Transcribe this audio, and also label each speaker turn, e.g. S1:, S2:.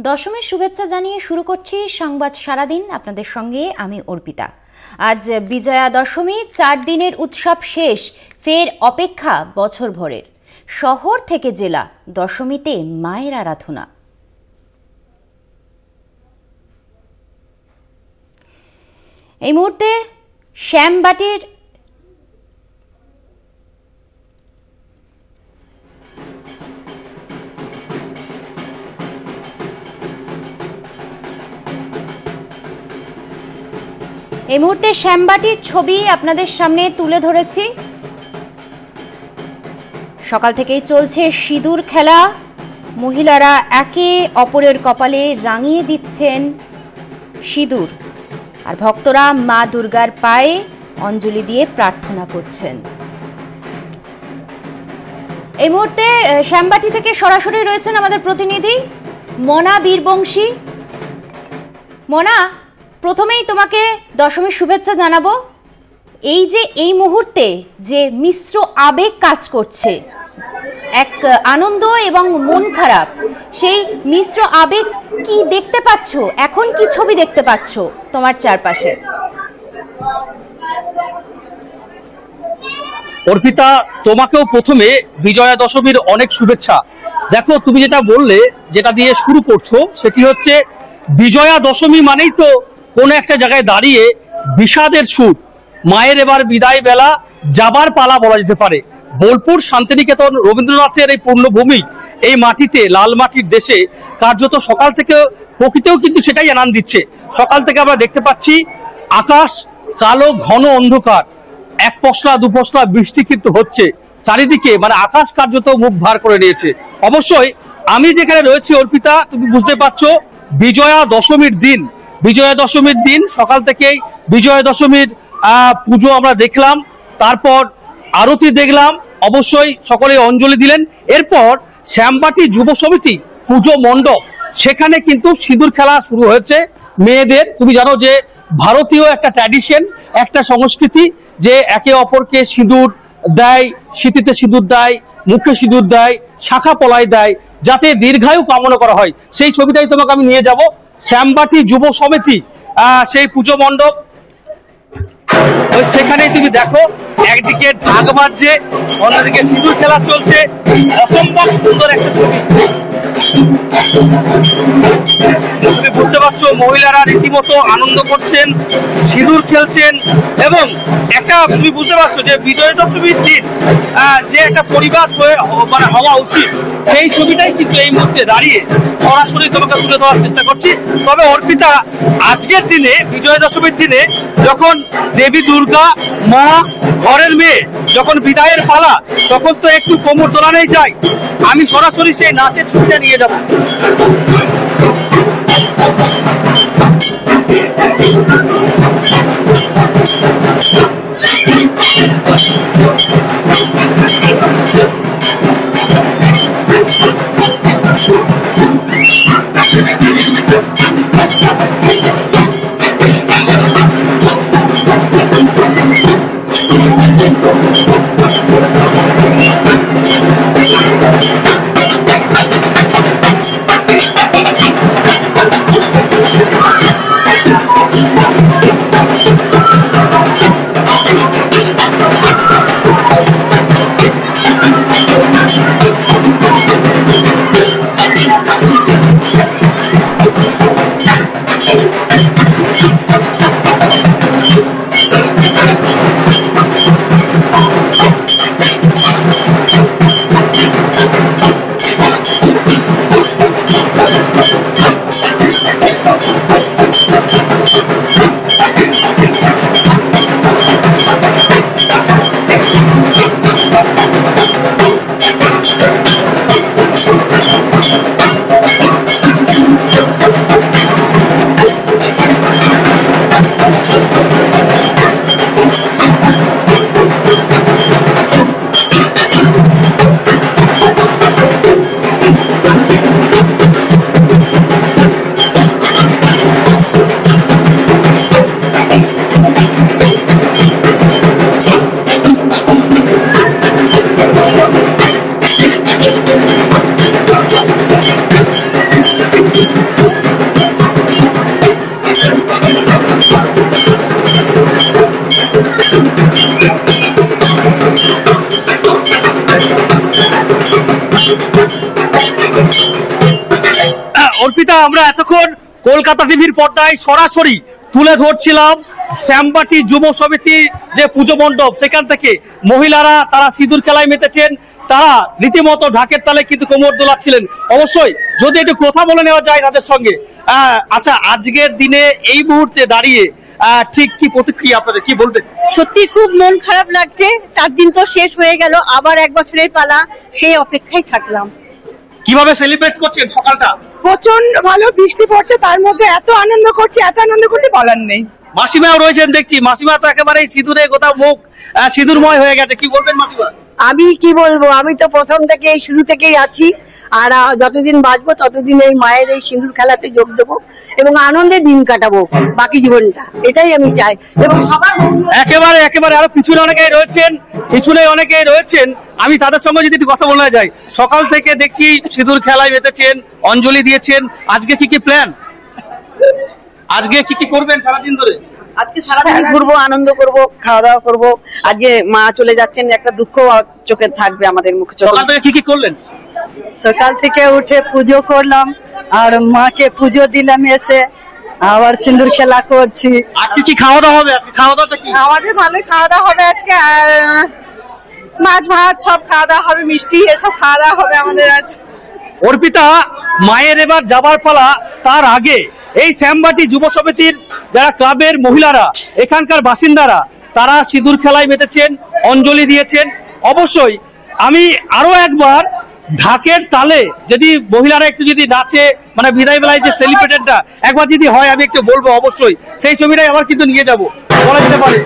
S1: দশমীর শুভেচ্ছা জানিয়ে শুরু করছি সংবাদ সারাদিন। আপনাদের সঙ্গে আমি অর্পিতা। আজ বিজয়া দশমী, 4 দিনের উৎসব শেষ, ফের অপেক্ষা বছর ভরের। শহর থেকে জেলা, দশমীতে মায়ের আরাধনা। এই মুহূর্তে শ্যামবাটির শ্যামবাটির ছবি আপনাদের সামনে তুলে ধরেছি। সকাল থেকেই চলছে সিঁদুর খেলা। মহিলারা একে অপরের কপালে রাঙিয়ে দিচ্ছেন সিঁদুর, আর ভক্তরা মা দুর্গার পায়ে অঞ্জলি দিয়ে প্রার্থনা করছেন। এই মুহূর্তে শ্যামবাটি থেকে সরাসরি রয়েছেন আমাদের প্রতিনিধি মনা বীরবংশী। মনা, প্রথমেই তোমাকে দশমীর শুভেচ্ছা জানাবো। এই যে এই মুহূর্তে যে মিশ্র আবেগ কাজ করছে, এক আনন্দ এবং মন খারাপ, সেই মিশ্র আবেগ কি দেখতে পাচ্ছ? এখন কি ছবি দেখতে পাচ্ছ তোমার চারপাশে?
S2: অর্পিতা, তোমাকেও প্রথমে বিজয়া দশমীর অনেক শুভেচ্ছা। দেখো, তুমি যেটা বললে, যেটা দিয়ে শুরু করছো, সেটি হচ্ছে বিজয়া দশমী মানেই তো কোনো একটা জায়গায় দাঁড়িয়ে বিষাদের সুর। মায়ের এবার বিদায় বেলা, যাবার পালা বলা যেতে পারে। বোলপুর শান্তিনিকেতন রবীন্দ্রনাথের এই পূর্ণভূমি, এই মাটিতে, লাল মাটির দেশে কার্যত সকাল থেকে প্রকৃতিও কিন্তু সেটাই জানান দিচ্ছে। সকাল থেকে আমরা দেখতে পাচ্ছি আকাশ কালো ঘন অন্ধকার, এক পশলা দু পশলা বৃষ্টি কিন্তু হচ্ছে চারিদিকে, মানে আকাশ কার্যত মুখ ভার করে নিয়েছে। অবশ্যই আমি যেখানে রয়েছি অর্পিতা, তুমি বুঝতে পারছো বিজয়া দশমীর দিন। বিজয়া দশমীর দিন সকাল থেকেই বিজয়া দশমীর পুজো আমরা দেখলাম, তারপর আরতি দেখলাম, অবশ্যই সকলে অঞ্জলি দিলেন। এরপর শ্যামবাটি যুব সমিতি পুজো মণ্ডপ, সেখানে কিন্তু সিঁদুর খেলা শুরু হয়েছে মেয়েদের। তুমি জানো যে ভারতীয় একটা ট্র্যাডিশন, একটা সংস্কৃতি, যে একে অপরকে সিঁদুর দেয়, সিঁথিতে সিঁদুর দেয়, মুখে সিঁদুর দেয়, শাখা পলাই দেয়, যাতে দীর্ঘায়ু কামনা করা হয়। সেই ছবিটাই তোমাকে আমি নিয়ে যাব। শ্যামবাটি যুব সমিতি সেই পুজো মণ্ডপ, সেখানেই তুমি দেখো একদিকে ঢাক বাজছে, অন্যদিকে সিঁদুর খেলা চলছে। অসম্ভব সুন্দর একটা ছবি। তুমি বুঝতে পারছো মহিলারা রীতিমতো আনন্দ করছেন, সিঁদুর খেলছেন, এবং একটা তুমি বুঝতে পারছো যে বিজয়া দশমীর দিন যে একটা পরিবেশ মানে হওয়া উচিত, সেই ছবিটাই কিন্তু এই মুহূর্তে দাঁড়িয়ে সরাসরি তোমাকে তুলে ধরার চেষ্টা করছি। তবে অর্পিতা, আজকের দিনে, বিজয়া দশমীর দিনে, যখন দেবী দুর্গা মা, ঘরের মেয়ে যখন বিদায়ের পালা, তখন তো একটু কোমর দোলানোই যায়। আমি সরাসরি সেই নাচের ছবিটা নিয়ে যাব। অর্পিতা, আমরা এতক্ষণ কলকাতা টিভির পর্দায় সরাসরি তুলে ধরছিলাম শ্যামবাটি যুব সমিতির যে পুজো মণ্ডপ, সেখান থেকে মহিলারা তারা সিঁদুর খেলায় মেতেছেন, তারা রীতিমতো ঢাকের তালে কিন্তু কোমর দোলাচ্ছিলেন। অবশ্যই যদি একটু কথা বলে নেওয়া যায় তাদের সঙ্গে। আচ্ছা, আজকের দিনে এই মুহূর্তে দাঁড়িয়ে ঠিক কি প্রতিক্রিয়া আপনাদের, কি বলবেন?
S3: সত্যি খুব মন খারাপ লাগছে। 4 দিন তো শেষ হয়ে গেল, আবার 1 বছরের পালা, সেই অপেক্ষায় থাকলাম।
S2: কিভাবে সেলিব্রেট করছেন সকালটা?
S4: প্রচন্ড ভালো, বৃষ্টি পড়ছে, তার মধ্যে এত আনন্দ করছি বলার নেই।
S2: মাসিমাও রয়েছেন দেখছি, মাসিমা তো একেবারে সিঁদুরে গোটা মুখ সিঁদুরময় হয়ে গেছে, কি বলবেন মাসিমা?
S3: আমি কি বলবো, আমি তো প্রথম থেকেই শুরু থেকেই আছি, আর যতদিন বাঁচবো ততদিন এই মায়ের এই সিঁদুর খেলাতে যোগ দেবো এবং আনন্দে দিন কাটাবো বাকি জীবনটা, এটাই আমি চাই। এবং সবার
S2: একেবারে একেবারে আরো পিছনে অনেকেই রয়েছেন, আমি তাদের সঙ্গে যদি একটু কথা বলা যায়। সকাল থেকে দেখছি সিঁদুর খেলায় মেতেছেন, অঞ্জলি দিয়েছেন, আজকে কি কি প্ল্যান, আজকে কি কি করবেন সারাদিন ধরে?
S5: আজকে সারাদিন ঘুরবো, আনন্দ করব, খাওয়া দাওয়া করবো। আজকে মা চলে যাচ্ছেন, একটা দুঃখ চোখে থাকবে আমাদের মুখে।
S2: সকাল থেকে কি কি করলেন?
S5: সকাল থেকে উঠে পুজো করলাম, আর মাকে পুজো দিলাম, এসে আবার সিঁদুর খেলা করছি।
S2: আজকে কি খাওয়া দাওয়া হবে? আজকে খাওয়া দাওয়াটা কি?
S4: আমাদের ভালোই খাওয়া দাওয়া হবে আজকে, আর মাছ ভাত সব খাওয়া দাওয়া হবে, মিষ্টি এসব খাওয়া দাওয়া হবে আমাদের আজ।
S2: অর্পিতা, মায়ের এবার যাবার পালা, তার আগে এই শ্যামবাটি যুব সমিতির যারা ক্লাবের মহিলারা, এখানকার বাসিন্দারা, তারা সিঁদুর খেলায় মেতেছেন, অঞ্জলি দিয়েছেন। অবশ্যই আমি আরো একবার ঢাকের তালে যদি মহিলারা একটু যদি নাচে, মানে বিদায় বেলায় যে সেলিব্রেশনটা একবার যদি হয়, আমি একটু বলবো, অবশ্যই সেই ছবিটাই আবার কিন্তু নিয়ে যাব, বলা যেতে পারে।